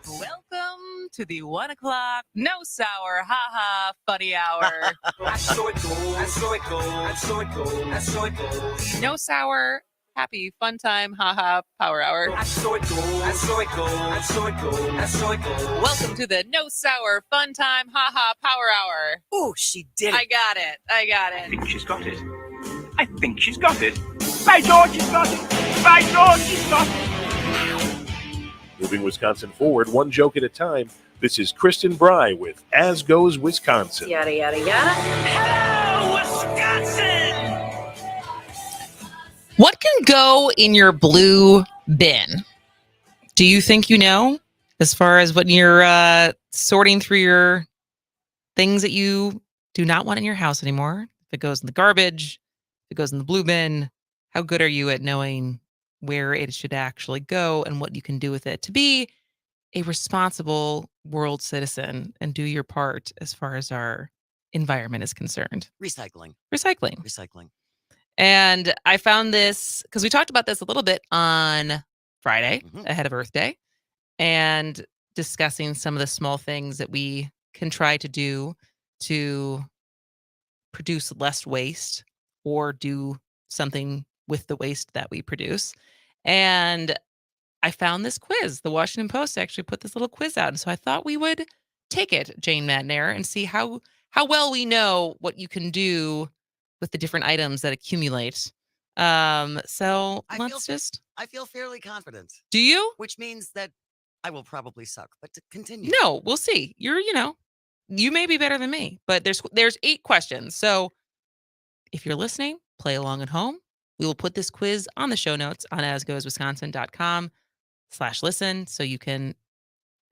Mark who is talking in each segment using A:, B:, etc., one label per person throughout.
A: Welcome to the 1 o'clock no sour haha funny hour. No sour happy fun time haha power hour. Welcome to the no sour fun time haha power hour.
B: Oh, she did it.
A: I got it.
C: I think she's got it. By George, she's got it. By George, she's got it.
D: Moving Wisconsin forward, one joke at a time. This is Kristen Bry with As Goes Wisconsin.
E: Yada, yada, yada.
B: Hello, Wisconsin!
A: What can go in your blue bin? Do you think you know? As far as when you're sorting through your things that you do not want in your house anymore, if it goes in the garbage, if it goes in the blue bin, how good are you at knowing where it should actually go and what you can do with it to be a responsible world citizen and do your part as far as our environment is concerned?
B: Recycling.
A: And I found this because we talked about this a little bit on Friday ahead of Earth Day and discussing some of the small things that we can try to do to produce less waste or do something with the waste that we produce. And I found this quiz. The Washington Post actually put this little quiz out. And so I thought we would take it, Jane Madnair, and see how well we know what you can do with the different items that accumulate. I
B: feel fairly confident.
A: Do you?
B: Which means that I will probably suck, but to continue.
A: No, we'll see. You may be better than me, but there's 8 questions. So if you're listening, play along at home. We will put this quiz on the show notes on asgoeswisconsin.com/listen so you can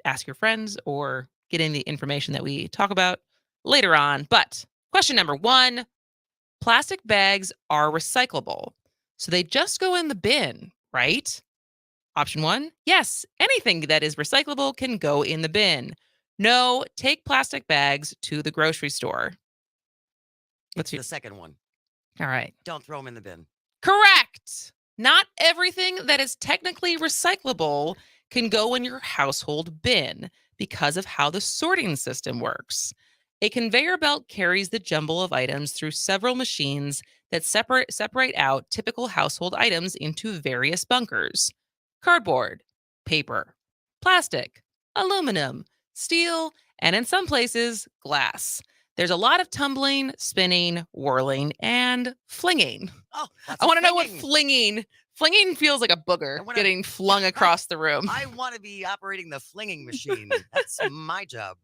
A: ask your friends or get in the information that we talk about later on. But question number 1, plastic bags are recyclable. So they just go in the bin, right? Option 1, yes, anything that is recyclable can go in the bin. No, take plastic bags to the grocery store.
B: What's the second one?
A: All right.
B: Don't throw them in the bin.
A: Correct. Not everything that is technically recyclable can go in your household bin because of how the sorting system works. A conveyor belt carries the jumble of items through several machines that separate out typical household items into various bunkers: cardboard, paper, plastic, aluminum, steel, and in some places, glass. There's a lot of tumbling, spinning, whirling, and flinging.
B: Oh,
A: I want to know what flinging feels like, a booger getting flung across the room.
B: I want to be operating the flinging machine. That's my job.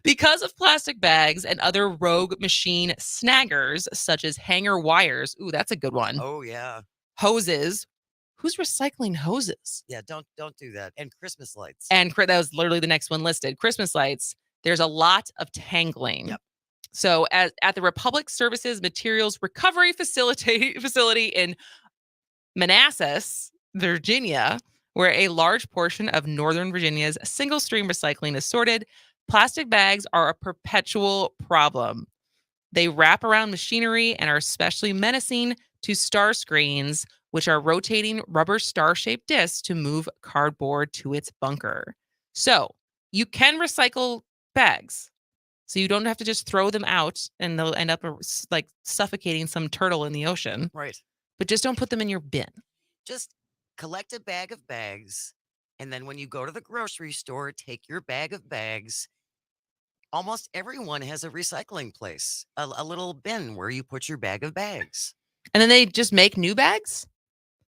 A: Because of plastic bags and other rogue machine snaggers, such as hanger wires. Ooh, that's a good one.
B: Oh, yeah.
A: Hoses. Who's recycling hoses?
B: Yeah, don't do that. And Christmas lights.
A: And that was literally the next one listed. Christmas lights. There's a lot of tangling.
B: Yep.
A: So at the Republic Services Materials Recovery Facility in Manassas, Virginia, where a large portion of Northern Virginia's single-stream recycling is sorted, plastic bags are a perpetual problem. They wrap around machinery and are especially menacing to star screens, which are rotating rubber star-shaped discs to move cardboard to its bunker. So you can recycle bags. So you don't have to just throw them out and they'll end up like suffocating some turtle in the ocean.
B: Right.
A: But just don't put them in your bin.
B: Just collect a bag of bags. And then when you go to the grocery store, take your bag of bags. Almost everyone has a recycling place, a little bin where you put your bag of bags.
A: And then they just make new bags?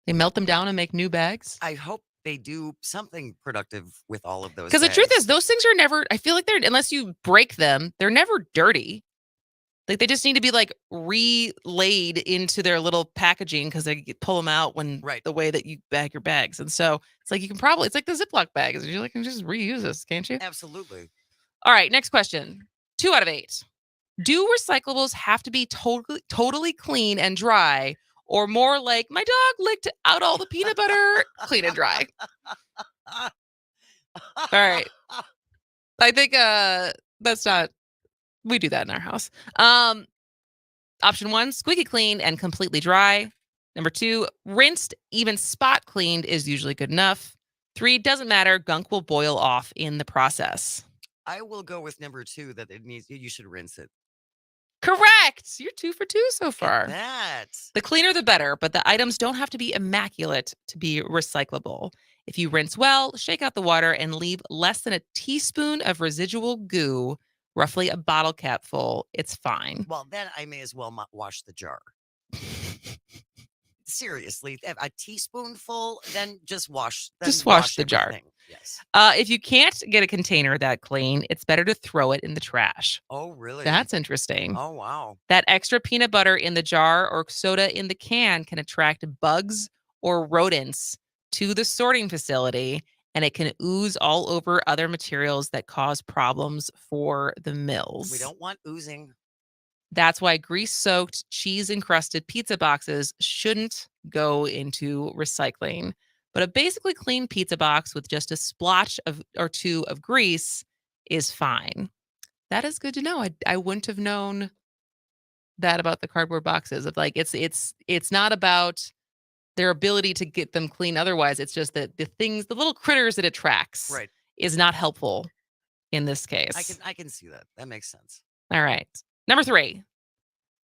A: They melt them down and make new bags?
B: I hope they do something productive with all of those.
A: Because the truth is, those things are never, I feel like unless you break them, they're never dirty. Like they just need to be like relayed into their little packaging because they pull them out when the way that you bag your bags. And so it's like it's like the Ziploc bags. You're like, you can just reuse this, can't you?
B: Absolutely.
A: All right, next question. 2 out of 8. Do recyclables have to be totally clean and dry, or more like my dog licked out all the peanut butter, clean and dry? All right. I think that's not, we do that in our house. Option 1, squeaky clean and completely dry. Number 2, rinsed, even spot cleaned is usually good enough. 3, doesn't matter. Gunk will boil off in the process.
B: I will go with number 2 that you should rinse it.
A: Correct. You're 2 for 2 so far.
B: That.
A: The cleaner, the better, but the items don't have to be immaculate to be recyclable. If you rinse well, shake out the water, and leave less than a teaspoon of residual goo, roughly a bottle cap full, it's fine.
B: Well, then I may as well wash the jar. Seriously, a teaspoonful, then just wash.
A: Just wash the jar.
B: Yes.
A: If you can't get a container that clean, it's better to throw it in the trash.
B: Oh, really?
A: That's interesting.
B: Oh, wow.
A: That extra peanut butter in the jar or soda in the can can attract bugs or rodents to the sorting facility, and it can ooze all over other materials that cause problems for the mills.
B: We don't want oozing.
A: That's why grease-soaked, cheese-encrusted pizza boxes shouldn't go into recycling. But a basically clean pizza box with just a splotch or two of grease is fine. That is good to know. I wouldn't have known that about the cardboard boxes. Of like it's not about their ability to get them clean otherwise. It's just that the little critters it attracts
B: Right.
A: is not helpful in this case.
B: I can see that. That makes sense.
A: All right. Number 3.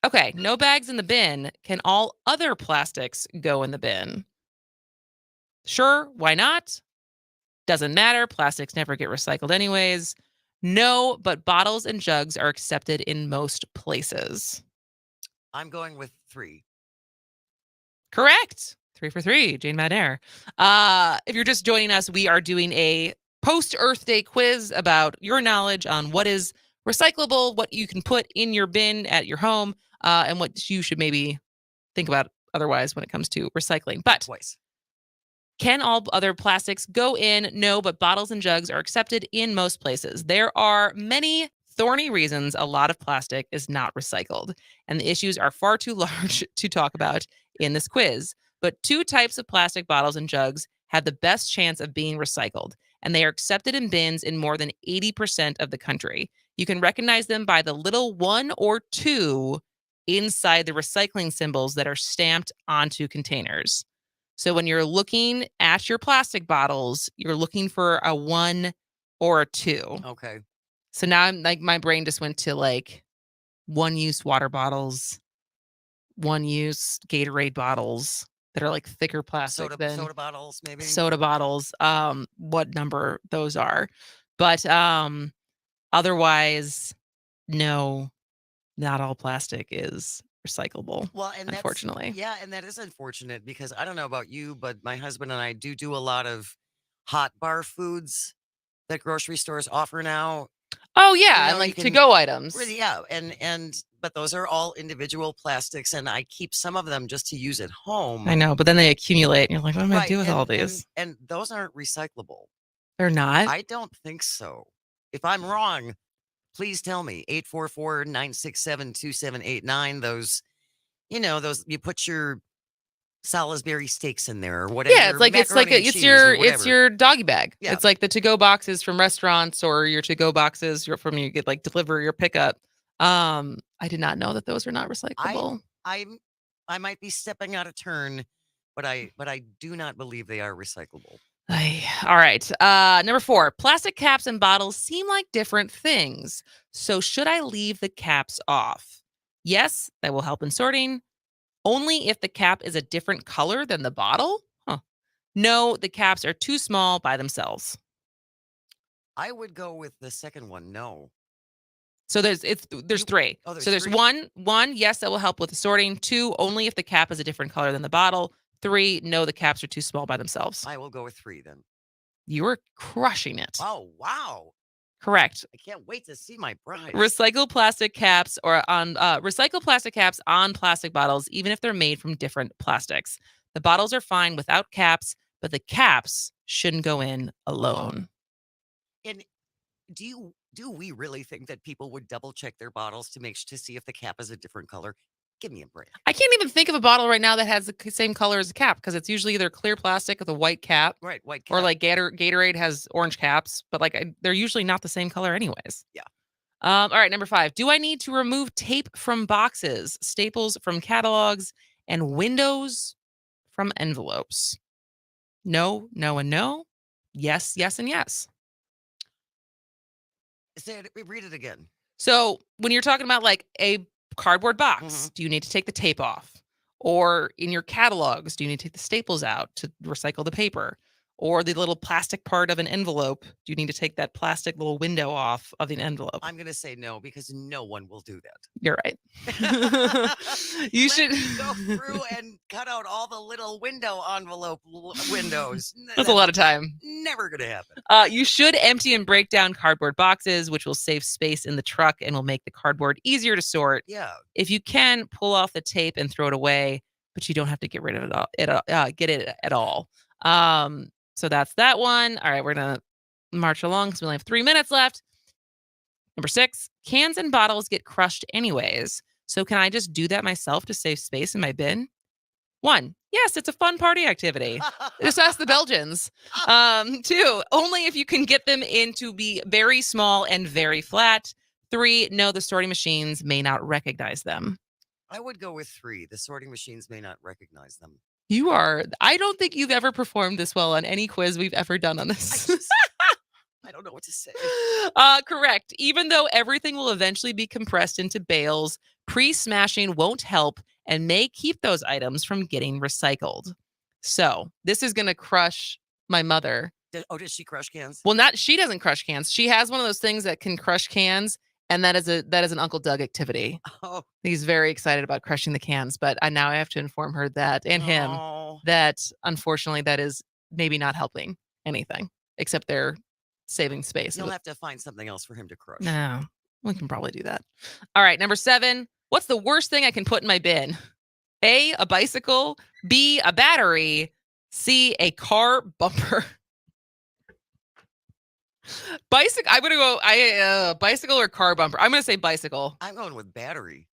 A: Okay, no bags in the bin. Can all other plastics go in the bin? Sure, why not? Doesn't matter. Plastics never get recycled anyways. No, but bottles and jugs are accepted in most places.
B: I'm going with 3.
A: Correct. 3 for 3. Jane Madare. If you're just joining us, we are doing a post-Earth Day quiz about your knowledge on what is recyclable, what you can put in your bin at your home, and what you should maybe think about otherwise when it comes to recycling. But
B: Twice.
A: can all other plastics go in? No, but bottles and jugs are accepted in most places. There are many thorny reasons a lot of plastic is not recycled, and the issues are far too large to talk about in this quiz. But 2 types of plastic bottles and jugs have the best chance of being recycled, and they are accepted in bins in more than 80% of the country. You can recognize them by the little 1 or 2 inside the recycling symbols that are stamped onto containers. So when you're looking at your plastic bottles, you're looking for a 1 or a 2.
B: Okay.
A: So now I'm like, my brain just went to like 1-use water bottles, 1-use Gatorade bottles that are like thicker plastic than
B: Soda bottles, maybe.
A: soda bottles. What number those are. But otherwise, no, not all plastic is recyclable.
B: Well, and
A: unfortunately.
B: and that is unfortunate because I don't know about you, but my husband and I do a lot of hot bar foods that grocery stores offer now.
A: Oh yeah,
B: You
A: and
B: know,
A: like
B: you
A: to
B: can-
A: go items.
B: Really, yeah, but those are all individual plastics, and I keep some of them just to use at home.
A: I know, but then they accumulate, and you're like, what am I
B: Right,
A: gonna do with all
B: and-
A: these?
B: And those aren't recyclable.
A: They're not.
B: I don't think so. If I'm wrong, please tell me. 844-967-2789. Those, those you put your Salisbury steaks in there or whatever.
A: Yeah, it's like
B: macaroni and
A: it's
B: cheese
A: your
B: or
A: it's
B: whatever.
A: your doggy bag.
B: Yeah.
A: It's like the to-go boxes from restaurants or your to-go boxes from you get like deliver your pickup. I did not know that those are not recyclable.
B: I might be stepping out of turn, but I do not believe they are recyclable.
A: All right. Number 4, plastic caps and bottles seem like different things. So should I leave the caps off? Yes, that will help in sorting. Only if the cap is a different color than the bottle? Huh. No, the caps are too small by themselves.
B: I would go with the second one. No.
A: So there's 3.
B: Oh, there's
A: So there's
B: 3.
A: one, yes, that will help with the sorting. 2, only if the cap is a different color than the bottle. 3, no, the caps are too small by themselves.
B: I will go with 3 then.
A: You were crushing it.
B: Oh, wow.
A: Correct.
B: I can't wait to see my bride.
A: Recycle plastic caps on plastic bottles, even if they're made from different plastics. The bottles are fine without caps, but the caps shouldn't go in alone.
B: And do we really think that people would double check their bottles to see if the cap is a different color? Give me a break.
A: I can't even think of a bottle right now that has the same color as the cap because it's usually either clear plastic with a white cap,
B: Right, white cap.
A: or like Gatorade has orange caps, but like they're usually not the same color anyways.
B: Yeah.
A: All right, number 5. Do I need to remove tape from boxes, staples from catalogs, and windows from envelopes? No, no, and no. Yes, yes, and yes.
B: Read it again.
A: So when you're talking about like a cardboard box, do you need to take the tape off? Or in your catalogs, do you need to take the staples out to recycle the paper? Or the little plastic part of an envelope, do you need to take that plastic little window off of the envelope?
B: I'm going to say no because no one will do that.
A: You're right. You should
B: go through and cut out all the little window envelope windows.
A: That's a lot of time.
B: Never going to happen.
A: You should empty and break down cardboard boxes, which will save space in the truck and will make the cardboard easier to sort.
B: Yeah.
A: If you can, pull off the tape and throw it away, but you don't have to get rid of get it at all. So that's that one. All right, we're gonna march along because we only have 3 minutes left. Number 6, cans and bottles get crushed anyways. So can I just do that myself to save space in my bin? 1, yes, it's a fun party activity. Just ask the Belgians. 2, only if you can get them in to be very small and very flat. 3, no, the sorting machines may not recognize them.
B: I would go with 3. The sorting machines may not recognize them.
A: I don't think you've ever performed this well on any quiz we've ever done on this.
B: I don't know what to say.
A: Correct. Even though everything will eventually be compressed into bales, pre-smashing won't help and may keep those items from getting recycled. So this is going to crush my mother.
B: Does she crush cans?
A: Well, she doesn't crush cans. She has one of those things that can crush cans. And that is an Uncle Doug activity.
B: Oh.
A: He's very excited about crushing the cans, but now I have to inform her that and him that unfortunately that is maybe not helping anything except they're saving space.
B: You'll have to find something else for him to crush.
A: No, we can probably do that. All right, number 7. What's the worst thing I can put in my bin? A bicycle, B, a battery, C, a car bumper. Bicycle. I'm gonna go. Bicycle or car bumper. I'm gonna say bicycle.
B: I'm going with battery.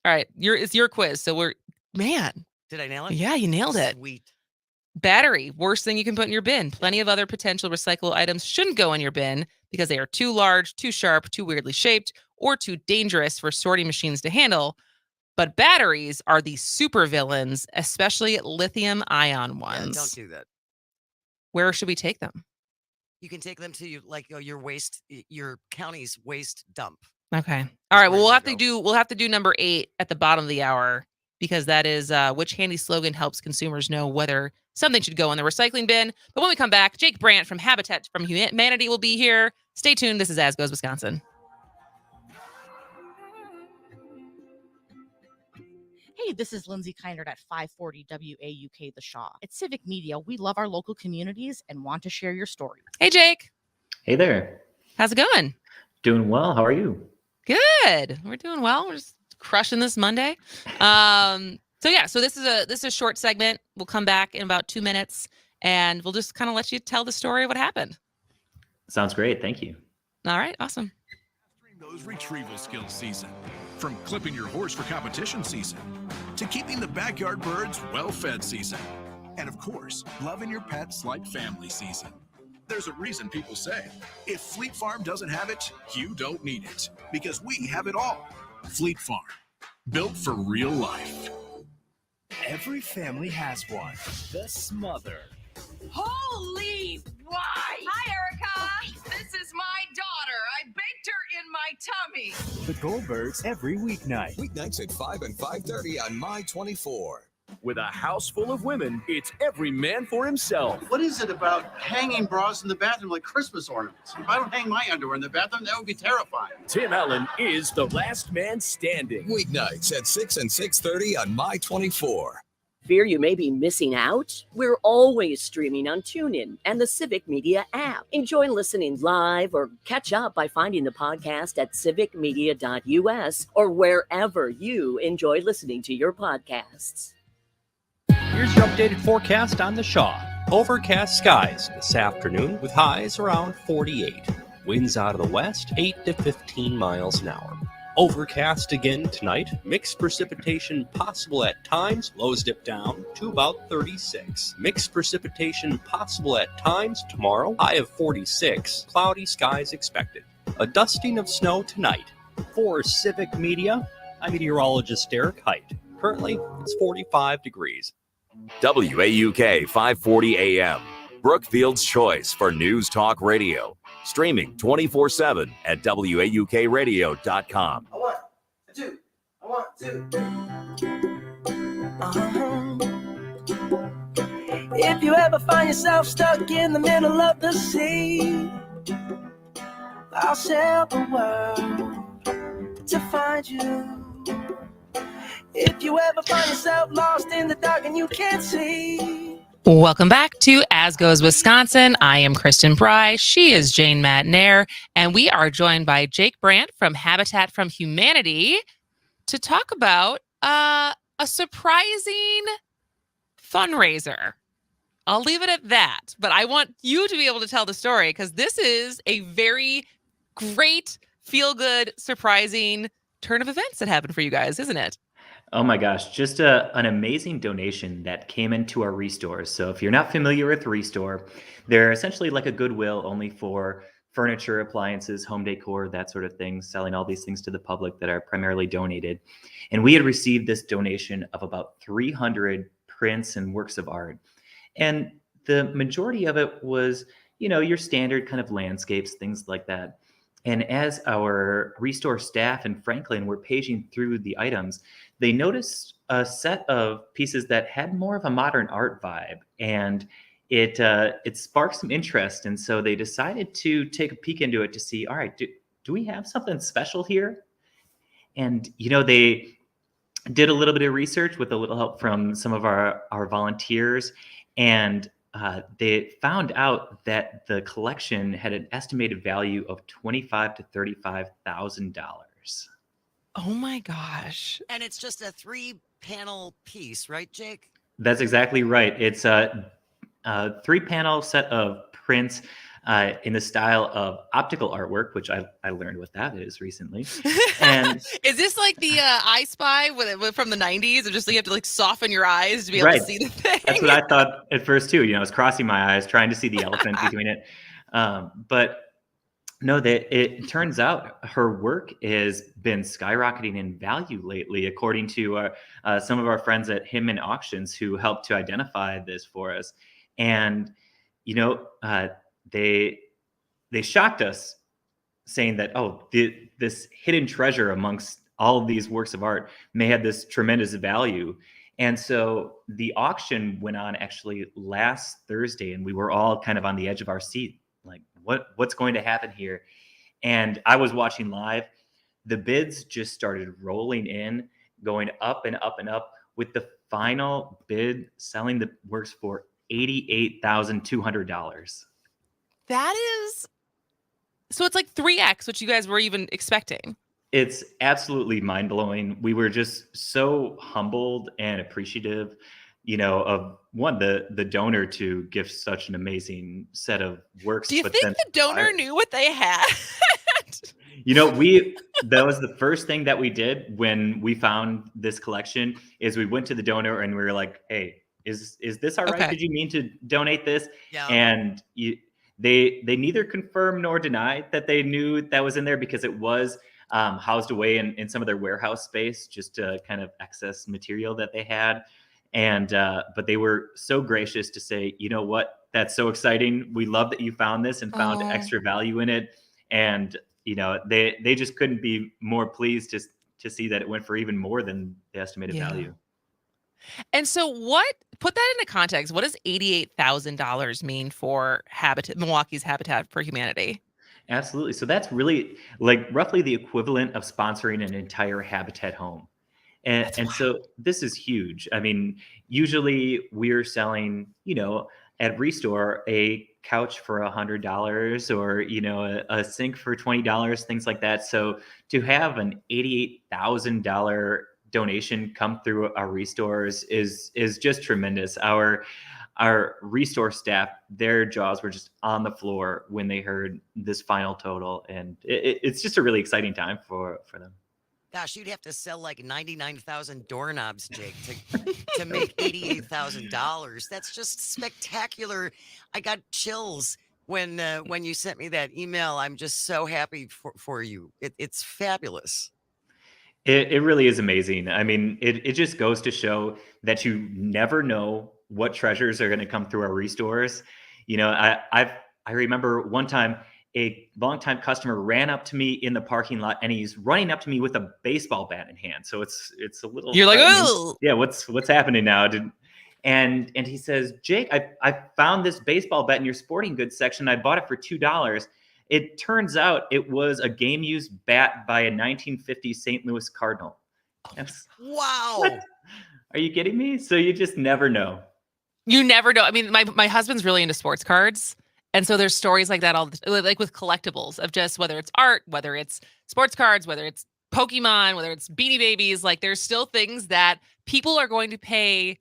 A: All right, it's your quiz. So man.
B: Did I nail it?
A: Yeah, you nailed it.
B: Sweet.
A: Battery. Worst thing you can put in your bin. Plenty of other potential recyclable items shouldn't go in your bin because they are too large, too sharp, too weirdly shaped, or too dangerous for sorting machines to handle. But batteries are the super villains, especially lithium-ion ones.
B: Yeah, don't do that.
A: Where should we take them?
B: You can take them to your county's waste dump.
A: Okay. All right. Well, we'll have to do number 8 at the bottom of the hour because that is which handy slogan helps consumers know whether something should go in the recycling bin. But when we come back, Jake Brandt from Habitat from Humanity will be here. Stay tuned. This is As Goes Wisconsin.
E: Hey, this is Lindsay Kindred at 540 WAUK The Shaw. At Civic Media, we love our local communities and want to share your story.
A: Hey, Jake.
F: Hey there.
A: How's it going?
F: Doing well. How are you?
A: Good. We're doing well. We're just crushing this Monday. So this is a short segment. We'll come back in about 2 minutes and we'll just kind of let you tell the story of what happened.
F: Sounds great. Thank you.
A: All right. Awesome.
G: Those retrieval skills season. From clipping your horse for competition season to keeping the backyard birds well-fed season. And of course, loving your pets like family season. There's a reason people say, if Fleet Farm doesn't have it, you don't need it. Because we have it all. Fleet Farm, built for real life.
H: Every family has one. The Smother.
I: Holy why! Hi, Erica. This is my daughter. I baked her in my tummy.
H: The Goldbergs every weeknight.
J: Weeknights at 5 and 5:30 on My 24.
K: With a house full of women, it's every man for himself.
L: What is it about hanging bras in the bathroom like Christmas ornaments? If I don't hang my underwear in the bathroom, that would be terrifying.
K: Tim Allen is the last man standing.
J: Weeknights at 6 and 6:30 on My 24.
M: Fear you may be missing out? We're always streaming on TuneIn and the Civic Media app. Enjoy listening live or catch up by finding the podcast at civicmedia.us or wherever you enjoy listening to your podcasts.
N: Here's your updated forecast on the Shaw. Overcast skies this afternoon with highs around 48. Winds out of the west 8 to 15 miles an hour. Overcast again tonight. Mixed precipitation possible at times. Lows dip down to about 36. Mixed precipitation possible at times tomorrow. High of 46. Cloudy skies expected. A dusting of snow tonight. For Civic Media, I'm meteorologist Derek Height. Currently, it's 45 degrees.
O: WAUK 540 AM. Brookfield's choice for News Talk Radio. Streaming 24/7 at WAUKradio.com.
H: I want two. If you ever find yourself stuck in the middle of the sea, I'll sail the world to find you. If you ever find yourself lost in the dark and you can't see.
A: Welcome back to As Goes Wisconsin. I am Kristen Bry. She is Jane Matnair. And we are joined by Jake Brandt from Habitat from Humanity to talk about a surprising fundraiser. I'll leave it at that. But I want you to be able to tell the story because this is a very great, feel-good, surprising turn of events that happened for you guys, isn't it?
F: Oh my gosh, just an amazing donation that came into our Restores. So if you're not familiar with Restore, they're essentially like a Goodwill only for furniture, appliances, home decor, that sort of thing, selling all these things to the public that are primarily donated. And we had received this donation of about 300 prints and works of art. And the majority of it was, your standard kind of landscapes, things like that. And as our Restore staff and Franklin were paging through the items, they noticed a set of pieces that had more of a modern art vibe, and it sparked some interest. And so they decided to take a peek into it to see, all right, do we have something special here? And they did a little bit of research with a little help from some of our volunteers, and they found out that the collection had an estimated value of $25,000 to $35,000.
A: Oh my gosh.
B: And it's just a 3-panel piece, right, Jake?
F: That's exactly right. It's a 3-panel set of prints in the style of optical artwork, which I learned what that is recently. And
A: is this like the I Spy from the 90s? Or just you have to like soften your eyes to be able to see the thing?
F: That's what I thought at first too. I was crossing my eyes trying to see the elephant between it. But no, it turns out her work has been skyrocketing in value lately, according to some of our friends at Hinman Auctions who helped to identify this for us. And, they shocked us saying that, this hidden treasure amongst all of these works of art may have this tremendous value. And so the auction went on actually last Thursday, and we were all kind of on the edge of our seat, like what's going to happen here? And I was watching live. The bids just started rolling in, going up and up and up, with the final bid selling the works for $88,200.
A: That is, so it's like 3x what you guys were even expecting.
F: It's absolutely mind-blowing. We were just so humbled and appreciative, of the donor to give such an amazing set of works.
A: Do you think the donor knew what they had?
F: That was the first thing that we did when we found this collection is we went to the donor and we were like, hey, is this all right?
A: Okay.
F: Did you mean to donate this?
B: Yeah.
F: And they neither confirmed nor denied that they knew that was in there, because it was housed away in some of their warehouse space, just to kind of excess material that they had. And but they were so gracious to say, you know what, that's so exciting. We love that you found this and found extra value in it. And they just couldn't be more pleased to see that it went for even more than the estimated value.
A: And so put that into context, what does $88,000 mean for Milwaukee's Habitat for Humanity?
F: Absolutely. So that's really like roughly the equivalent of sponsoring an entire Habitat home. And so this is huge. I mean, usually we're selling, at Restore a couch for $100 or, a sink for $20, things like that. So to have an $88,000 donation come through our Restores is just tremendous. Our Restore staff, their jaws were just on the floor when they heard this final total, and it's just a really exciting time for them.
B: Gosh, you'd have to sell like 99,000 doorknobs, Jake, to make $88,000. That's just spectacular. I got chills when you sent me that email. I'm just so happy for you. It's fabulous.
F: It really is amazing. I mean, it just goes to show that you never know what treasures are going to come through our Restores. I remember one time a longtime customer ran up to me in the parking lot, and he's running up to me with a baseball bat in hand. So it's a little.
A: You're like, oh,
F: yeah. What's happening now? And he says, Jake, I found this baseball bat in your sporting goods section. I bought it for $2. It turns out it was a game used bat by a 1950 St. Louis Cardinal.
B: Wow.
F: What? Are you kidding me? So you just never know.
A: You never know. I mean, my husband's really into sports cards. And so there's stories like that like with collectibles of just whether it's art, whether it's sports cards, whether it's Pokemon, whether it's Beanie Babies, like there's still things that people are going to pay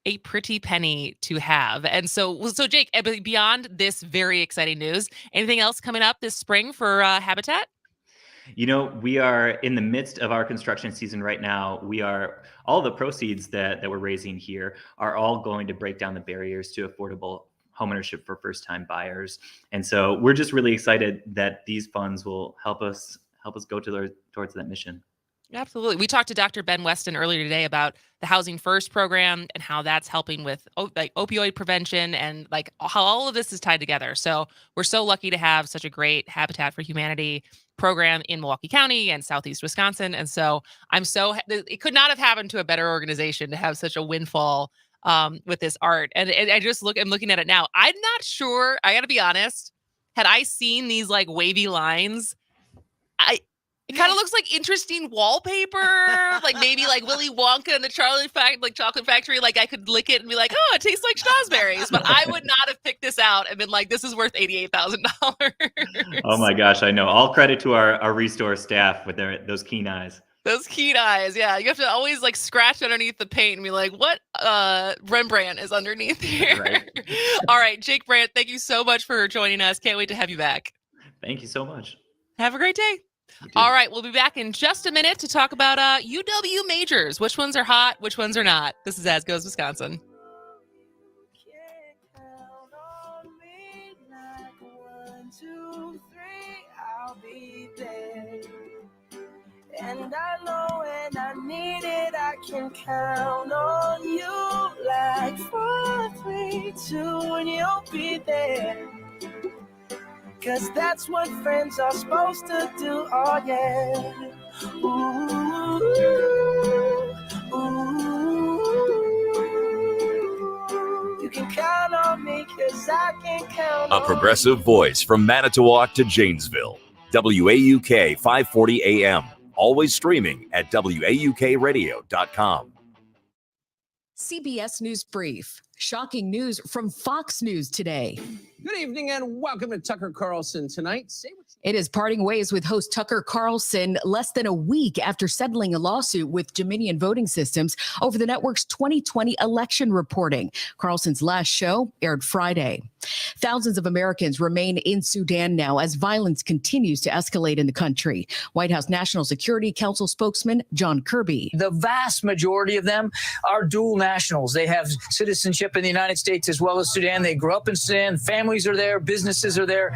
A: a pretty penny to have. And so Jake, beyond this very exciting news, anything else coming up this spring for Habitat?
F: We are in the midst of our construction season right now. All the proceeds that we're raising here are all going to break down the barriers to affordable homeownership for first-time buyers. And so we're just really excited that these funds will help us go towards that mission.
A: Absolutely. We talked to Dr. Ben Weston earlier today about the Housing First program and how that's helping with opioid prevention and like how all of this is tied together. So we're so lucky to have such a great Habitat for Humanity program in Milwaukee County and Southeast Wisconsin. And so it could not have happened to a better organization to have such a windfall with this art. And I'm looking at it now. I'm not sure. I got to be honest. Had I seen these like wavy lines, it kind of looks like interesting wallpaper, like maybe like Willy Wonka and the Chocolate Factory. Like I could lick it and be like, oh, it tastes like strawberries. But I would not have picked this out and been like, this is worth $88,000.
F: Oh my gosh, I know. All credit to our Restore staff with those keen eyes.
A: Those keen eyes, yeah. You have to always like scratch underneath the paint and be like, what Rembrandt is underneath here? Right. All right, Jake Brandt, thank you so much for joining us. Can't wait to have you back.
F: Thank you so much.
A: Have a great day. All right, we'll be back in just a minute to talk about UW majors. Which ones are hot, which ones are not. This is As Goes Wisconsin.
H: I'll be there. And I know when I need it, I can count on you. Like 4, 3, 2, and you'll be there. 'Cause that's what friends are supposed to do, oh yeah. Ooh, ooh. You can count on me 'cause I can count on
O: A progressive voice from Manitowoc to Janesville. WAUK 540 AM. Always streaming at WAUKradio.com.
P: CBS News Brief. Shocking news from Fox News today.
K: Good evening and welcome to Tucker Carlson Tonight.
P: It is parting ways with host Tucker Carlson less than a week after settling a lawsuit with Dominion Voting Systems over the network's 2020 election reporting. Carlson's last show aired Friday. Thousands of Americans remain in Sudan now as violence continues to escalate in the country. White House National Security Council spokesman John Kirby.
Q: The vast majority of them are dual nationals. They have citizenship in the United States as well as Sudan. They grew up in Sudan. Families are there. Businesses are there.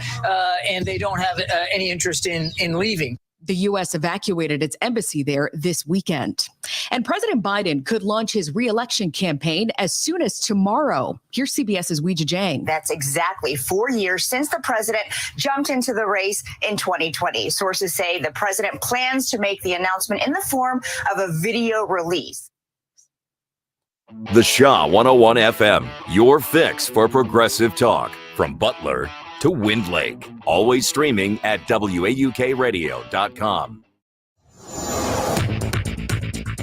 Q: And they don't have any interest in leaving.
P: The U.S. evacuated its embassy there this weekend. And President Biden could launch his re-election campaign as soon as tomorrow. Here's CBS's Weijia Jiang.
R: That's exactly 4 years since the president jumped into the race in 2020. Sources say the president plans to make the announcement in the form of a video release.
O: The Shaw 101 FM, your fix for progressive talk. From Butler to Wind Lake. Always streaming at WAUKradio.com.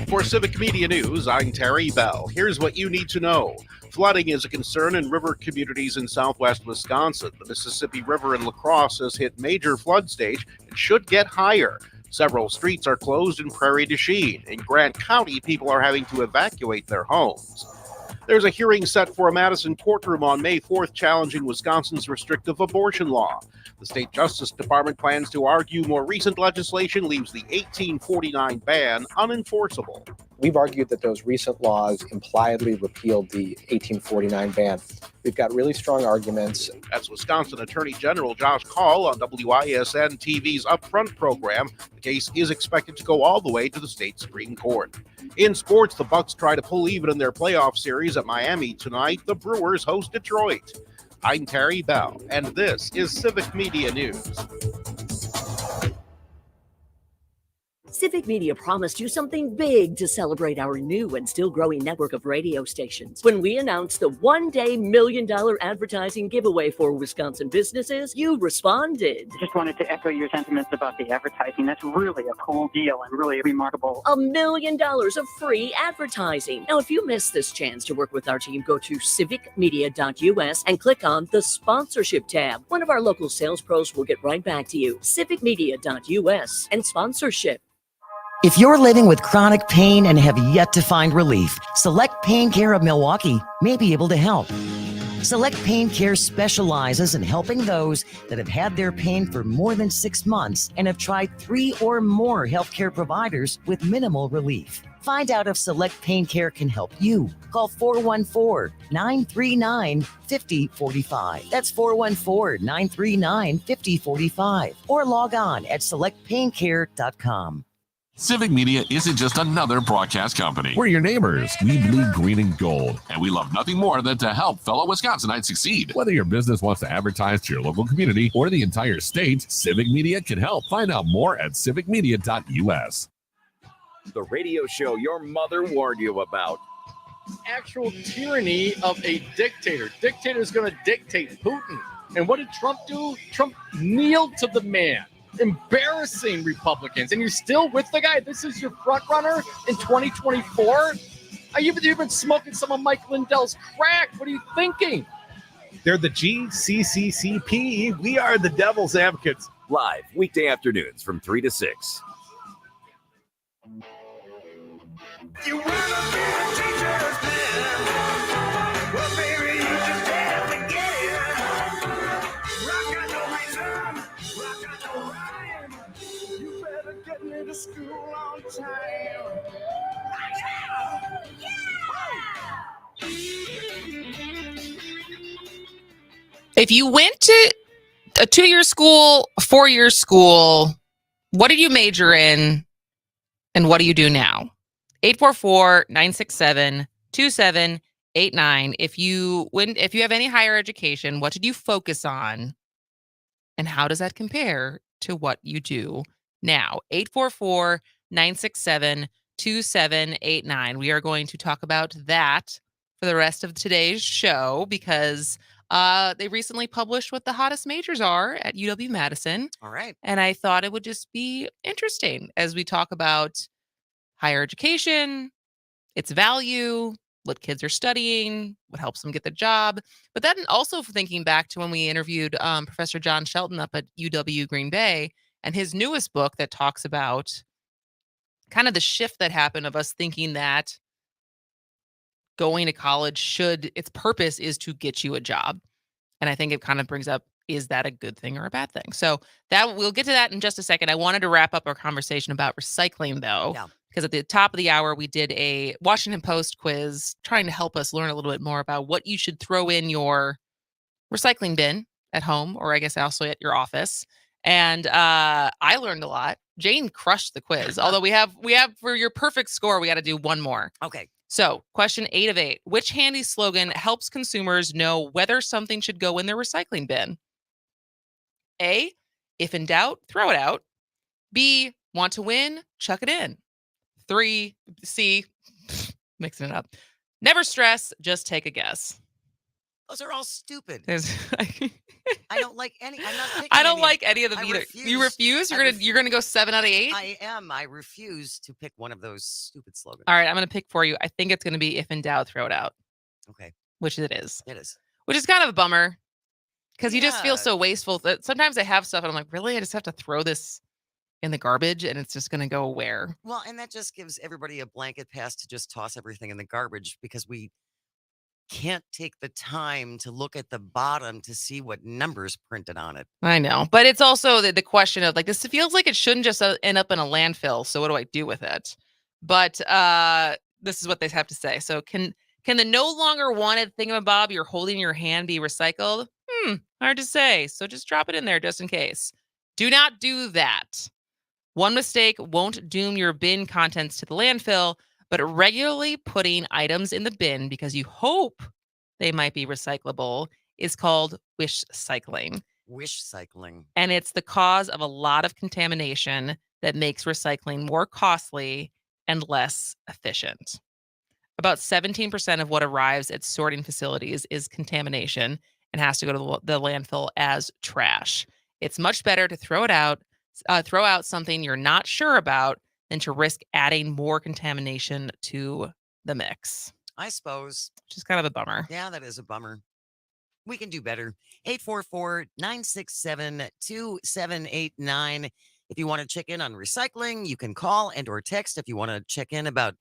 D: For Civic Media News, I'm Terry Bell. Here's what you need to know. Flooding is a concern in river communities in southwest Wisconsin. The Mississippi River in La Crosse has hit major flood stage and should get higher. Several streets are closed in Prairie du Chien. In Grant County, people are having to evacuate their homes. There's a hearing set for a Madison courtroom on May 4th challenging Wisconsin's restrictive abortion law. The state Justice Department plans to argue more recent legislation leaves the 1849 ban unenforceable.
S: We've argued that those recent laws impliedly repealed the 1849 ban. We've got really strong arguments.
D: That's Wisconsin Attorney General Josh Kaul on WISN TV's Upfront program. The case is expected to go all the way to the state Supreme Court. In sports, the Bucks try to pull even in their playoff series at Miami tonight. The Brewers host Detroit. I'm Terry Bell, and this is Civic Media News.
M: Civic Media promised you something big to celebrate our new and still growing network of radio stations. When we announced the one-day $1 million advertising giveaway for Wisconsin businesses, you responded.
T: Just wanted to echo your sentiments about the advertising. That's really a cool deal and really remarkable.
M: $1 million of free advertising. Now, if you missed this chance to work with our team, go to civicmedia.us and click on the sponsorship tab. One of our local sales pros will get right back to you. civicmedia.us and sponsorship.
B: If you're living with chronic pain and have yet to find relief, Select Pain Care of Milwaukee may be able to help. Select Pain Care specializes in helping those that have had their pain for more than 6 months and have tried 3 or more healthcare providers with minimal relief. Find out if Select Pain Care can help you. Call 414-939-5045. That's 414-939-5045. Or log on at selectpaincare.com.
U: Civic Media isn't just another broadcast company.
V: We're your neighbors. We bleed green and gold.
U: And we love nothing more than to help fellow Wisconsinites succeed.
V: Whether your business wants to advertise to your local community or the entire state, Civic Media can help. Find out more at civicmedia.us.
W: The radio show your mother warned you about.
X: Actual tyranny of a dictator. Dictator is going to dictate. Putin. And what did Trump do? Trump kneeled to the man. Embarrassing Republicans, and you're still with the guy. This is your front runner in 2024. You've been smoking some of Mike Lindell's crack. What are you thinking?
Y: They're the GCCCP. We are the devil's advocates.
W: Live weekday afternoons from 3 to 6.
H: You wanna be a teacher's man? Well, baby, you just have to get it. Rock got no reason, rock got no rhyme. You better get me to school on time. Right now!
A: If you went to a 2-year school, 4-year school, what did you major in and what do you do now? 844-967-2789. If you have any higher education, what did you focus on? And how does that compare to what you do now? 844-967-2789. We are going to talk about that for the rest of today's show because they recently published what the hottest majors are at UW-Madison.
B: All right.
A: And I thought it would just be interesting as we talk about higher education, its value, what kids are studying, what helps them get the job. But then also thinking back to when we interviewed Professor John Shelton up at UW Green Bay and his newest book that talks about kind of the shift that happened of us thinking that going to college its purpose is to get you a job. And I think it kind of brings up, is that a good thing or a bad thing? So we'll get to that in just a second. I wanted to wrap up our conversation about recycling though.
B: Yeah.
A: Because at the top of the hour, we did a Washington Post quiz trying to help us learn a little bit more about what you should throw in your recycling bin at home, or I guess also at your office. And I learned a lot. Jane crushed the quiz. Although we have for your perfect score, we got to do one more.
B: Okay.
A: So question 8 of 8. Which handy slogan helps consumers know whether something should go in their recycling bin? A, if in doubt, throw it out. B, want to win, chuck it in. 3, C, mixing it up. Never stress, just take a guess.
B: Those are all stupid.
A: I
B: don't like any. I'm not picking
A: I don't
B: any.
A: like any of them either.
B: Refuse.
A: You refuse? You're gonna go 7 out of 8?
B: I am. I refuse to pick one of those stupid slogans.
A: All right, I'm gonna pick for you. I think it's gonna be if in doubt, throw it out.
B: Okay.
A: Which it is.
B: It is.
A: Which is kind of a bummer. Because you just feel so wasteful. Sometimes I have stuff and I'm like, really? I just have to throw this in the garbage and it's just going to go where?
B: Well, and that just gives everybody a blanket pass to just toss everything in the garbage because we can't take the time to look at the bottom to see what numbers printed on it.
A: I know. But it's also the question of like, this feels like it shouldn't just end up in a landfill. So what do I do with it? But this is what they have to say. So can the no longer wanted thingamabob you're holding in your hand be recycled? Hard to say. So just drop it in there just in case. Do not do that. One mistake won't doom your bin contents to the landfill, but regularly putting items in the bin because you hope they might be recyclable is called wish cycling.
B: Wish cycling.
A: And it's the cause of a lot of contamination that makes recycling more costly and less efficient. About 17% of what arrives at sorting facilities is contamination and has to go to the landfill as trash. It's much better to throw out something you're not sure about than to risk adding more contamination to the mix.
B: I suppose.
A: Which is kind of a bummer.
B: Yeah, that is a bummer. We can do better. 844-967-2789. If you want to check in on recycling, you can call and or text. If you want to check in about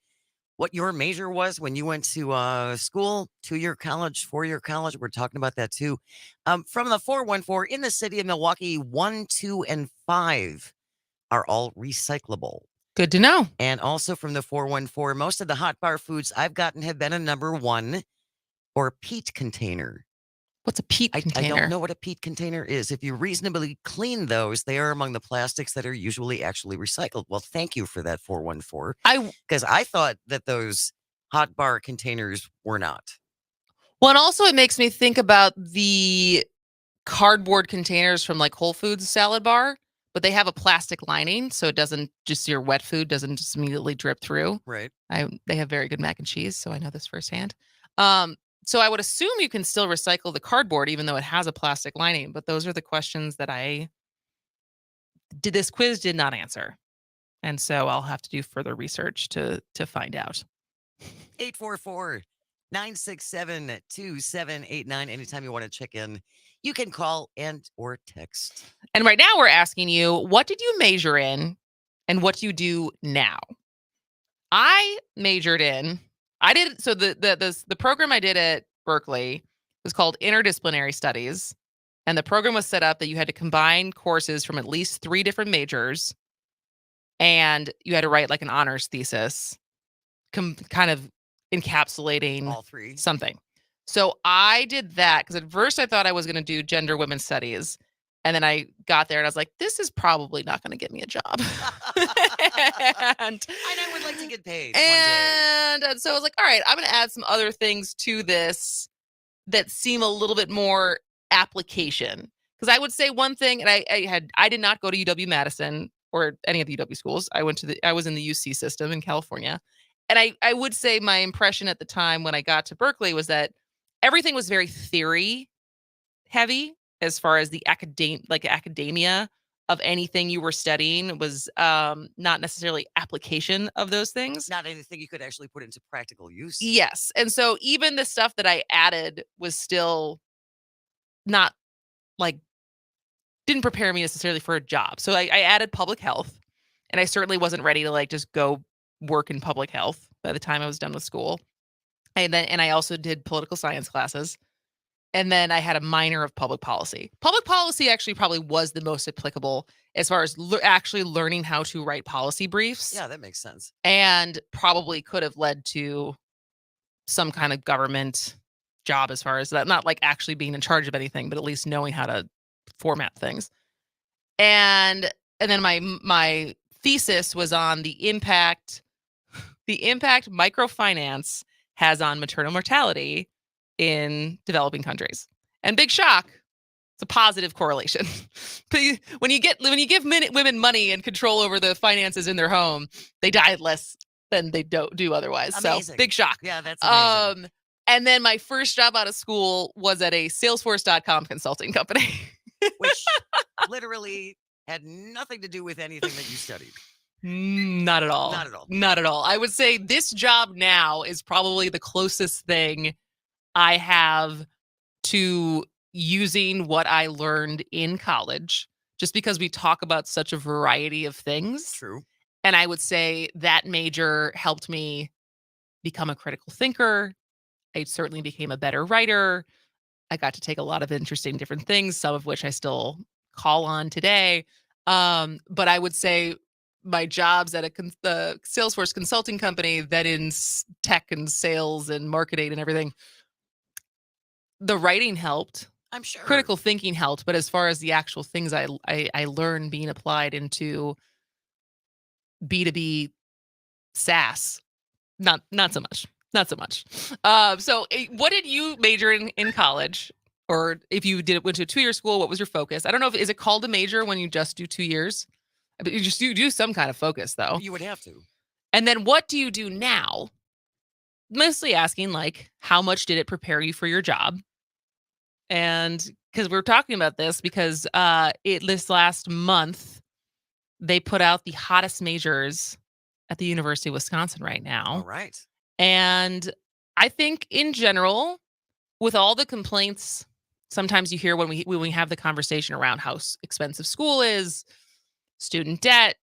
B: what your major was when you went to school, 2-year college, 4-year college, we're talking about that too. From the 414 in the city of Milwaukee, 1, 2, and 5 are all recyclable.
A: Good to know.
B: And also from the 414, most of the hot bar foods I've gotten have been a number 1 or peat container.
A: What's a peat container?
B: I don't know what a peat container is. If you reasonably clean those, they are among the plastics that are usually actually recycled. Well, thank you for that 414. Because I thought that those hot bar containers were not.
A: Well, and also it makes me think about the cardboard containers from like Whole Foods salad bar, but they have a plastic lining, so it doesn't just your wet food doesn't just immediately drip through.
B: Right.
A: They have very good mac and cheese, so I know this firsthand. So I would assume you can still recycle the cardboard even though it has a plastic lining, but those are the questions that this quiz did not answer. And so I'll have to do further research to find out.
B: 844-967-2789. Anytime you want to check in, you can call and or text.
A: And right now we're asking you, what did you major in and what do you do now? I majored in the program I did at Berkeley was called Interdisciplinary Studies. And the program was set up that you had to combine courses from at least 3 different majors. And you had to write like an honors thesis, kind of encapsulating
B: all 3
A: something. So I did that because at first I thought I was going to do gender women's studies. And then I got there and I was like, this is probably not going to get me a job.
B: And I would like to get paid
A: and so I was like, all right, I'm going to add some other things to this that seem a little bit more application. Because I would say one thing, and I did not go to UW-Madison or any of the UW schools. I was in the UC system in California. And I would say my impression at the time when I got to Berkeley was that everything was very theory heavy as far as the academia of anything you were studying was not necessarily application of those things.
B: Not anything you could actually put into practical use.
A: Yes. And so even the stuff that I added was still not didn't prepare me necessarily for a job. So I added public health, and I certainly wasn't ready to just go work in public health by the time I was done with school. And I also did political science classes. And then I had a minor of public policy. Public policy actually probably was the most applicable as far as actually learning how to write policy briefs.
B: Yeah, that makes sense.
A: And probably could have led to some kind of government job as far as that, not like actually being in charge of anything, but at least knowing how to format things. And then my thesis was on the impact microfinance has on maternal mortality in developing countries. And big shock, it's a positive correlation. When you give women money and control over the finances in their home, they die less than they do otherwise.
B: Amazing.
A: So big shock.
B: Yeah, that's amazing.
A: And then my first job out of school was at a Salesforce.com consulting company.
B: Which literally had nothing to do with anything that you studied.
A: Not at all.
B: Not at all.
A: Not at all. I would say this job now is probably the closest thing I have to using what I learned in college, just because we talk about such a variety of things.
B: True.
A: And I would say that major helped me become a critical thinker. I certainly became a better writer. I got to take a lot of interesting different things, some of which I still call on today. But I would say my jobs at the Salesforce consulting company that in tech and sales and marketing and everything, the writing helped.
B: I'm sure.
A: Critical thinking helped. But as far as the actual things I learned being applied into B2B SaaS, not so much. Not so much. So what did you major in college? Or if you went to a 2-year school, what was your focus? I don't know is it called a major when you just do 2 years? But you do some kind of focus though.
B: You would have to.
A: And then what do you do now? Mostly asking like, how much did it prepare you for your job? And because we're talking about this because this last month, they put out the hottest majors at the University of Wisconsin right now.
B: All right.
A: And I think in general, with all the complaints, sometimes you hear when we have the conversation around how expensive school is, student debt,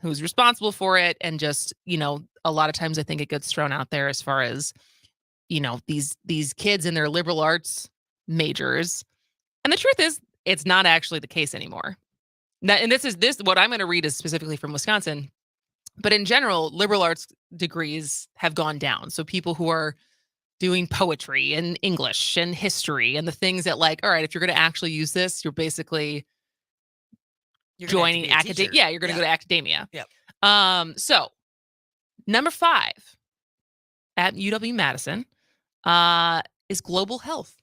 A: who's responsible for it, and just, a lot of times I think it gets thrown out there as far as, these kids in their liberal arts majors. And the truth is, it's not actually the case anymore. And this what I'm going to read is specifically from Wisconsin. But in general, liberal arts degrees have gone down. So people who are doing poetry and English and history and the things that all right, if you're going to actually use this, you're basically joining academia. Yeah, you're going to go to academia.
B: Yeah.
A: So number 5 at UW-Madison is global health.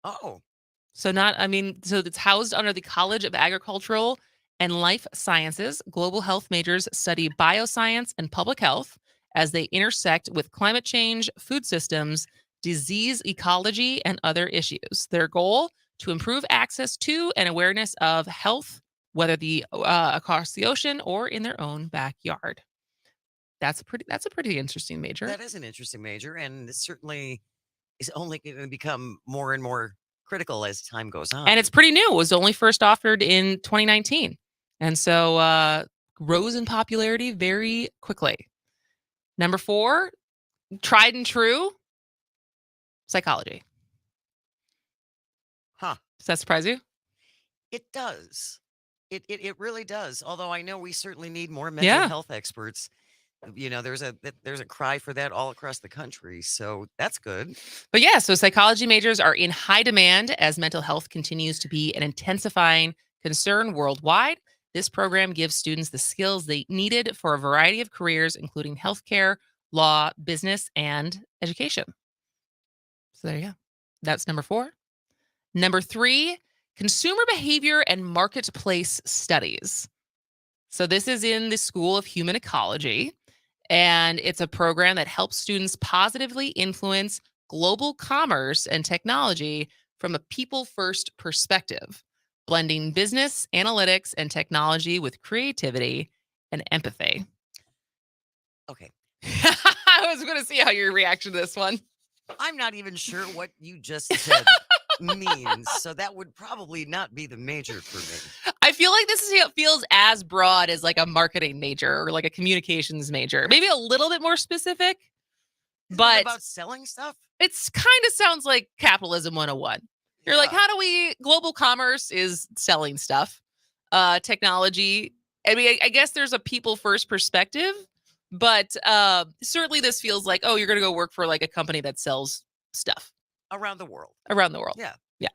B: Oh.
A: So so it's housed under the College of Agricultural and Life Sciences. Global health majors study bioscience and public health as they intersect with climate change, food systems, disease ecology, and other issues. Their goal, to improve access to and awareness of health, whether across the ocean or in their own backyard. That's a pretty interesting major.
B: That is an interesting major, and it certainly is only going to become more and more critical as time goes on.
A: And it's pretty new. It was only first offered in 2019. And so rose in popularity very quickly. Number 4, tried and true, psychology.
B: Huh.
A: Does that surprise you?
B: It does. It really does. Although I know we certainly need more mental health experts. There's a cry for that all across the country. So that's good.
A: But yeah, so psychology majors are in high demand as mental health continues to be an intensifying concern worldwide. This program gives students the skills they needed for a variety of careers, including healthcare, law, business, and education. So there you go. That's number 4. Number 3, consumer behavior and marketplace studies. So this is in the School of Human Ecology, and it's a program that helps students positively influence global commerce and technology from a people-first perspective, blending business, analytics, and technology with creativity and empathy.
B: Okay.
A: I was going to see how your reaction to this one.
B: I'm not even sure what you just said means, so that would probably not be the major for me.
A: I feel like this feels as broad as like a marketing major or like a communications major. Maybe a little bit more specific, but
B: about selling stuff?
A: It's kind of sounds like capitalism 101. You're like, how do global commerce is selling stuff, technology. I mean, I guess there's a people first perspective, but certainly this feels like, you're going to go work for like a company that sells stuff.
B: Around the world.
A: Yeah.
B: Yeah.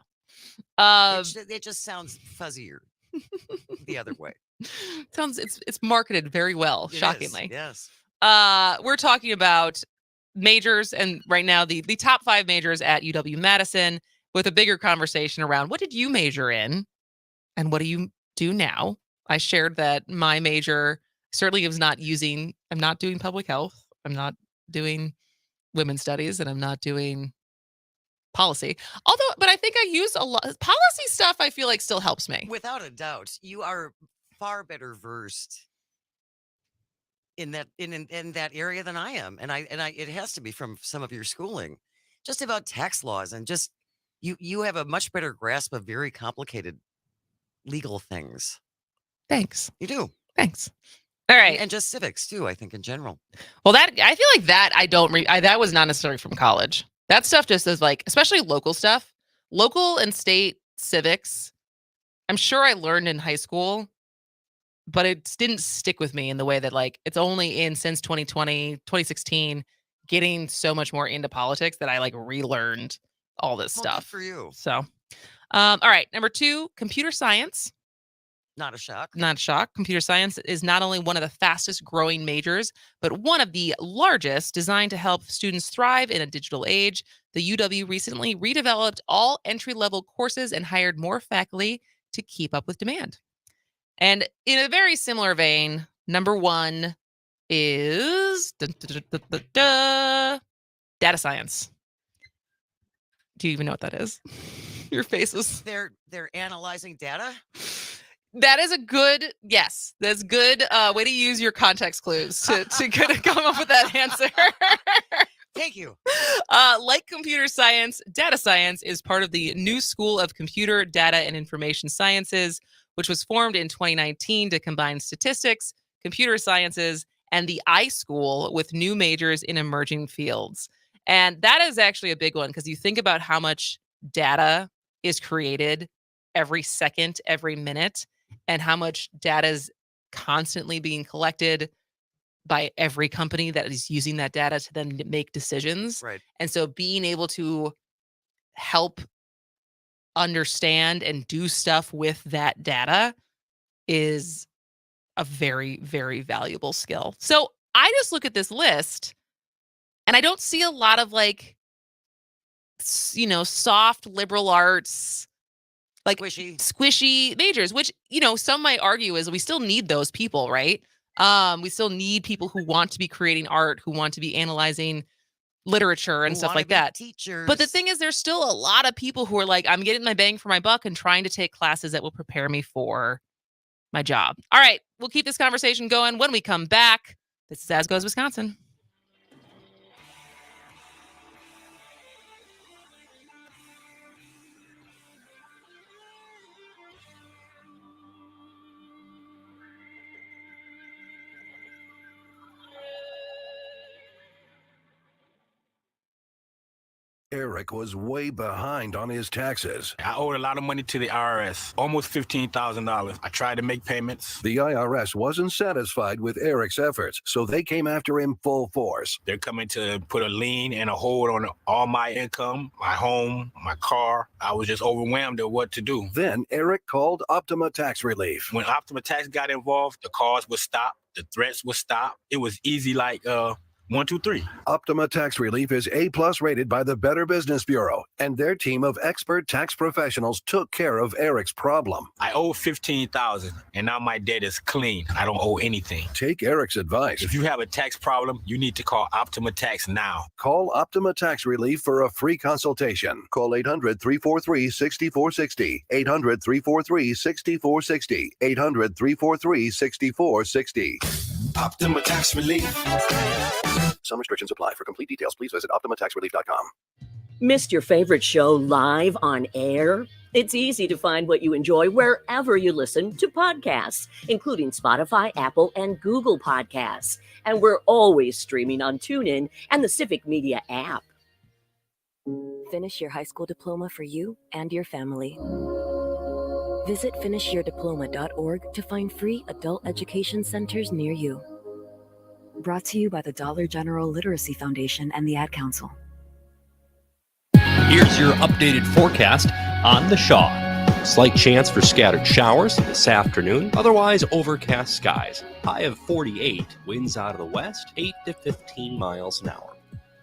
B: It just sounds fuzzier the other way.
A: It's marketed very well, shockingly.
B: Yes.
A: We're talking about majors, and right now the top 5 majors at UW-Madison, with a bigger conversation around what did you major in and what do you do now? I shared that my major certainly is I'm not doing public health. I'm not doing women's studies, and I'm not doing policy. But I think I use a lot policy stuff. I feel like still helps me.
B: Without a doubt, you are far better versed in that area than I am, and it has to be from some of your schooling, just about tax laws, and just you have a much better grasp of very complicated legal things.
A: Thanks.
B: You do.
A: Thanks. All right,
B: and just civics too. I think in general.
A: Well, that I feel like that I don't. That was not necessarily from college. That stuff just is like, especially local stuff, local and state civics. I'm sure I learned in high school, but it didn't stick with me in the way that like it's only since 2016, getting so much more into politics that I like relearned all this stuff.
B: Good for you.
A: So, all right. Number 2, computer science.
B: Not a shock.
A: Not a shock. Computer science is not only one of the fastest growing majors, but one of the largest, designed to help students thrive in a digital age. The UW recently redeveloped all entry-level courses and hired more faculty to keep up with demand. And in a very similar vein, number one is data science. Do you even know what that is? Your face was...
B: They're analyzing data?
A: That is a good, yes, that's good way to use your context clues to kind of come up with that answer.
B: Thank you.
A: Like computer science, data science is part of the new school of computer, data, and information sciences, which was formed in 2019 to combine statistics, computer sciences, and the iSchool with new majors in emerging fields. And that is actually a big one because you think about how much data is created every second, every minute, and how much data is constantly being collected by every company that is using that data to then make decisions.
B: Right.
A: And so being able to help understand and do stuff with that data is a very, very valuable skill. So I just look at this list and I don't see a lot of like, soft liberal arts, like squishy majors, which, some might argue is we still need those people, right? We still need people who want to be creating art, who want to be analyzing literature and stuff like that.
B: Teachers.
A: But the thing is, there's still a lot of people who are like, I'm getting my bang for my buck and trying to take classes that will prepare me for my job. All right, we'll keep this conversation going when we come back. This is As Goes Wisconsin.
C: Eric was way behind on his taxes.
E: I owed a lot of money to the IRS, almost $15,000. I tried to make payments.
C: The IRS wasn't satisfied with Eric's efforts, so they came after him full force.
E: They're coming to put a lien and a hold on all my income, my home, my car. I was just overwhelmed at what to do.
C: Then Eric called Optima Tax Relief.
E: When Optima Tax got involved, the calls would stop, the threats would stop. It was easy like 1, 2, 3.
C: Optima Tax Relief is A+ rated by the Better Business Bureau, and their team of expert tax professionals took care of Eric's problem.
E: I owe $15,000, and now my debt is clean. I don't owe anything.
C: Take Eric's advice.
E: If you have a tax problem, you need to call Optima Tax now.
C: Call Optima Tax Relief for a free consultation. Call 800-343-6460. 800-343-6460. 800-343-6460.
H: Optima Tax Relief.
C: Some restrictions apply. For complete details, please visit OptimaTaxRelief.com.
M: Missed your favorite show live on air? It's easy to find what you enjoy wherever you listen to podcasts, including Spotify, Apple, and Google Podcasts. And we're always streaming on TuneIn and the Civic Media app.
G: Finish your high school diploma for you and your family. Visit finishyourdiploma.org to find free adult education centers near you. Brought to you by the Dollar General Literacy Foundation and the Ad Council.
N: Here's your updated forecast on the Shaw. Slight chance for scattered showers this afternoon, otherwise overcast skies. High of 48, winds out of the west, 8 to 15 miles an hour.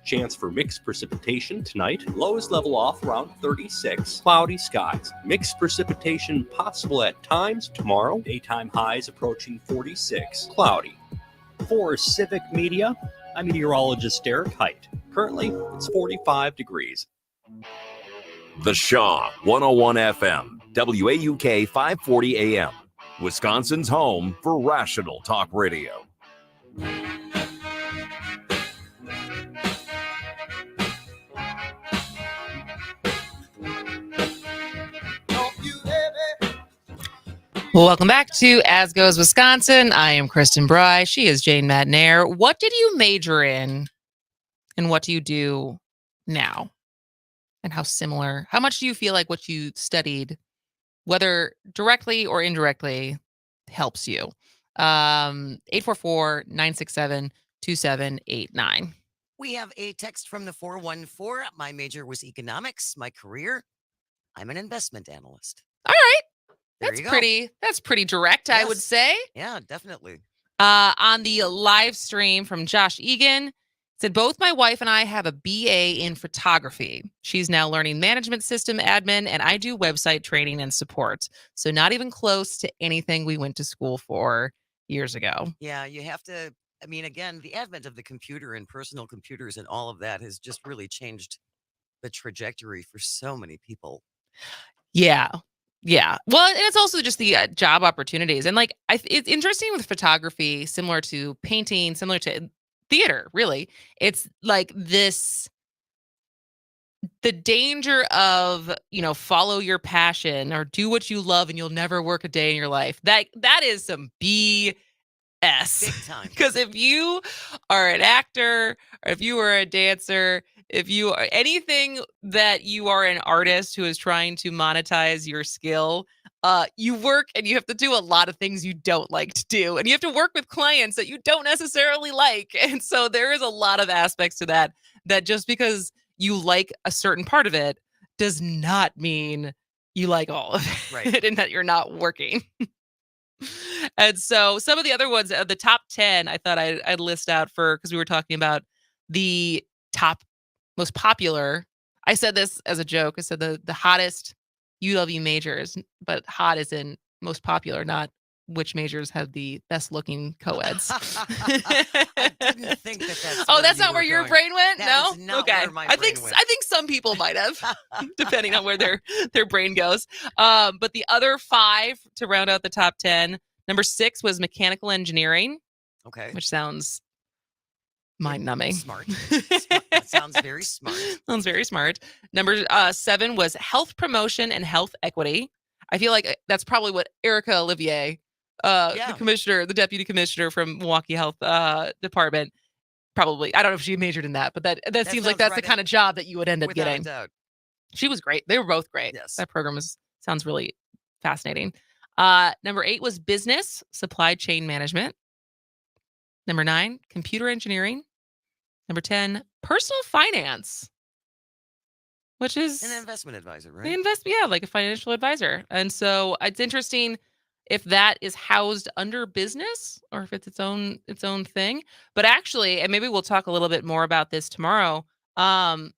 N: Chance for mixed precipitation tonight, lows level off around 36. Cloudy skies, mixed precipitation possible at times tomorrow. Daytime highs approaching 46, cloudy. For Civic Media, I'm meteorologist Derek Height. Currently, it's 45 degrees.
O: The Shaw 101 FM, WAUK 540 AM, Wisconsin's home for rational talk radio.
A: Welcome back to As Goes Wisconsin. I am Kristen Bry. She is Jane Madnair. What did you major in and what do you do now? And how much do you feel like what you studied, whether directly or indirectly, helps you? 844-967-2789.
B: We have a text from the 414. My major was economics. My career, I'm an investment analyst.
A: All right.
B: There
A: That's
B: you go.
A: that's pretty direct, I would
B: Yes.
A: say.
B: Yeah, definitely.
A: On the live stream from Josh Egan, said both my wife and I have a BA in photography. She's now learning management system admin, and I do website training and support. So not even close to anything we went to school for years ago.
B: Yeah, you have to. I mean, again, the advent of the computer and personal computers and all of that has just really changed the trajectory for so many people.
A: Yeah. Yeah. Well, and it's also just the job opportunities. And like, it's interesting with photography, similar to painting, similar to theater, really. It's like the danger of, follow your passion or do what you love and you'll never work a day in your life. That is some BS.
B: Big time.
A: Because if you are an actor, or if you are a dancer, if you are anything that you are an artist who is trying to monetize your skill, you work and you have to do a lot of things you don't like to do. And you have to work with clients that you don't necessarily like. And so there is a lot of aspects to that just because you like a certain part of it does not mean you like all of it.
B: Right.
A: And that you're not working. And so some of the other ones, the top 10, I thought I'd list out because we were talking about the top most popular. I said this as a joke. I said the hottest UW majors, but hot is in most popular, not which majors have the best looking co-eds.
B: I didn't think that's.
A: Oh, that's not where your brain went?
B: That
A: No?
B: is not
A: Okay.
B: where my
A: I think some people might have, depending on where their brain goes. But the other 5 to round out the top 10, number 6 was mechanical engineering.
B: Okay.
A: Which sounds mind-numbing.
B: Smart. That sounds very smart.
A: Sounds very smart. Number 7 was health promotion and health equity. I feel like that's probably what Erica Olivier, the deputy commissioner from Milwaukee Health Department, probably. I don't know if she majored in that, but that seems like that's the kind of job that you would end up getting.
B: Without a doubt.
A: She was great. They were both great.
B: Yes.
A: That program sounds really fascinating. Number 8 was business supply chain management. Number 9, computer engineering. Number 10, personal finance, which is
B: an investment advisor, right?
A: Like a financial advisor. And so it's interesting if that is housed under business or if it's its own thing. But actually, and maybe we'll talk a little bit more about this tomorrow. The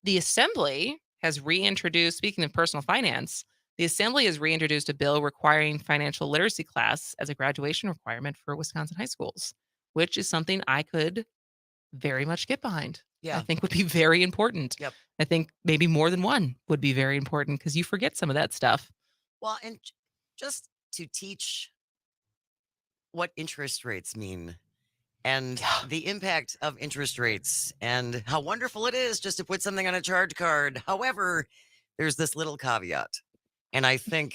A: Assembly has reintroduced, speaking of personal finance, the Assembly has reintroduced a bill requiring financial literacy class as a graduation requirement for Wisconsin high schools, which is something I could very much get behind.
B: Yeah.
A: I think would be very important.
B: Yep.
A: I think maybe more than one would be very important because you forget some of that stuff.
B: Well, and just to teach what interest rates mean and the impact of interest rates and how wonderful it is just to put something on a charge card. However, there's this little caveat. And I think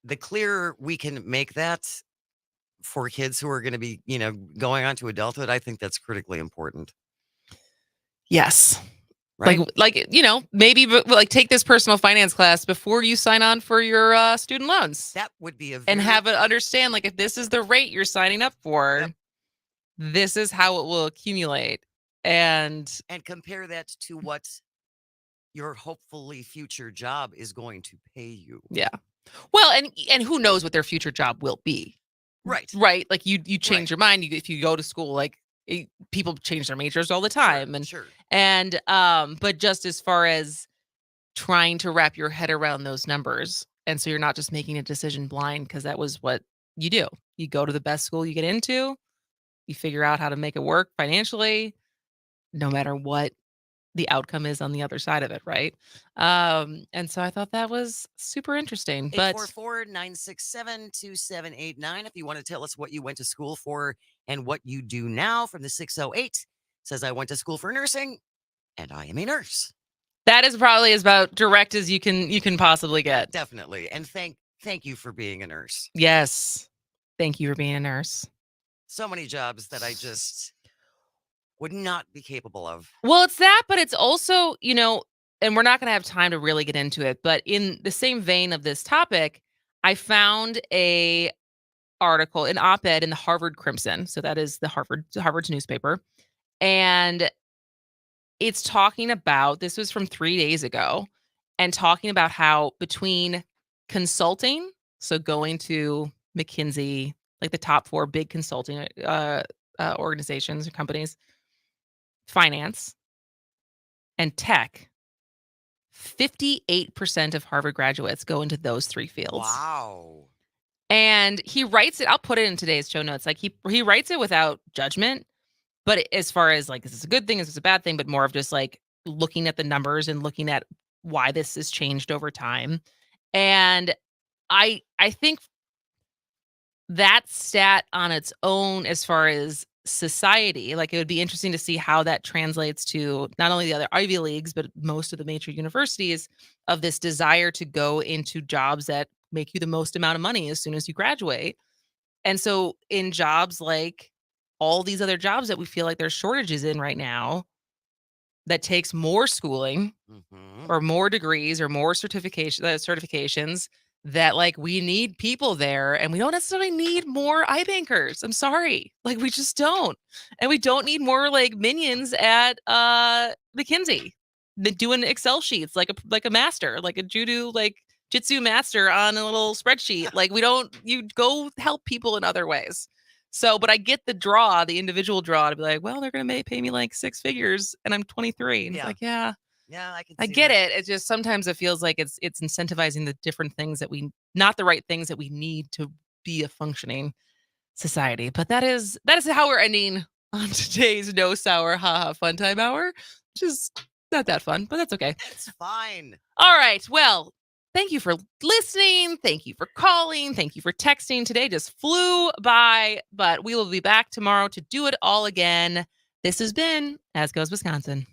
B: the clearer we can make that for kids who are going to be, going on to adulthood, I think that's critically important.
A: Yes.
B: Right?
A: Maybe like take this personal finance class before you sign on for your student loans.
B: That would be
A: and have it understand, like, if this is the rate you're signing up for, this is how it will accumulate. And
B: compare that to what your hopefully future job is going to pay you.
A: Yeah. Well, and who knows what their future job will be.
B: Right.
A: Right. Like you change your mind. If you go to school, like people change their majors all the time.
B: Sure.
A: And but just as far as trying to wrap your head around those numbers. And so you're not just making a decision blind because that was what you do. You go to the best school you get into, you figure out how to make it work financially, no matter what the outcome is on the other side of it, right? And so I thought that was super interesting. But
B: 844-967-2789 if you want to tell us what you went to school for and what you do now. From the 608 says, I went to school for nursing and I am a nurse.
A: That is probably as about direct as you can possibly get.
B: Definitely. And thank you for being a nurse.
A: Yes. Thank you for being a nurse.
B: So many jobs that I just would not be capable of.
A: Well, it's that, but it's also, and we're not going to have time to really get into it, but in the same vein of this topic, I found an op-ed in the Harvard Crimson. So that is Harvard's newspaper. And it's talking about, this was from 3 days ago, and talking about how between consulting, so going to McKinsey, like the top 4 big consulting organizations or companies, finance, and tech. 58% of Harvard graduates go into those 3 fields.
B: Wow.
A: And he writes it, I'll put it in today's show notes. Like he writes it without judgment, but as far as like, is this a good thing? Is this a bad thing? But more of just like looking at the numbers and looking at why this has changed over time. And I think that stat on its own, as far as society, like it would be interesting to see how that translates to not only the other Ivy Leagues, but most of the major universities, of this desire to go into jobs that make you the most amount of money as soon as you graduate. And so in jobs like all these other jobs that we feel like there's shortages in right now, that takes more schooling or more degrees or more certifications, that like we need people there, and we don't necessarily need more iBankers. I'm sorry. Like we just don't. And we don't need more like minions at McKinsey doing Excel sheets like a master, like a jitsu master on a little spreadsheet. Like you go help people in other ways. So, but I get the individual draw to be like, well, they're going to pay me like 6 figures and I'm 23. And it's like, yeah, I get it. It's just sometimes it feels like it's incentivizing the different things not the right things that we need to be a functioning society. But that is how we're ending on today's No Sour Haha Fun Time Hour, which is not that fun, but that's okay.
B: It's fine.
A: All right. Well, thank you for listening. Thank you for calling. Thank you for texting. Today just flew by, but we will be back tomorrow to do it all again. This has been As Goes Wisconsin.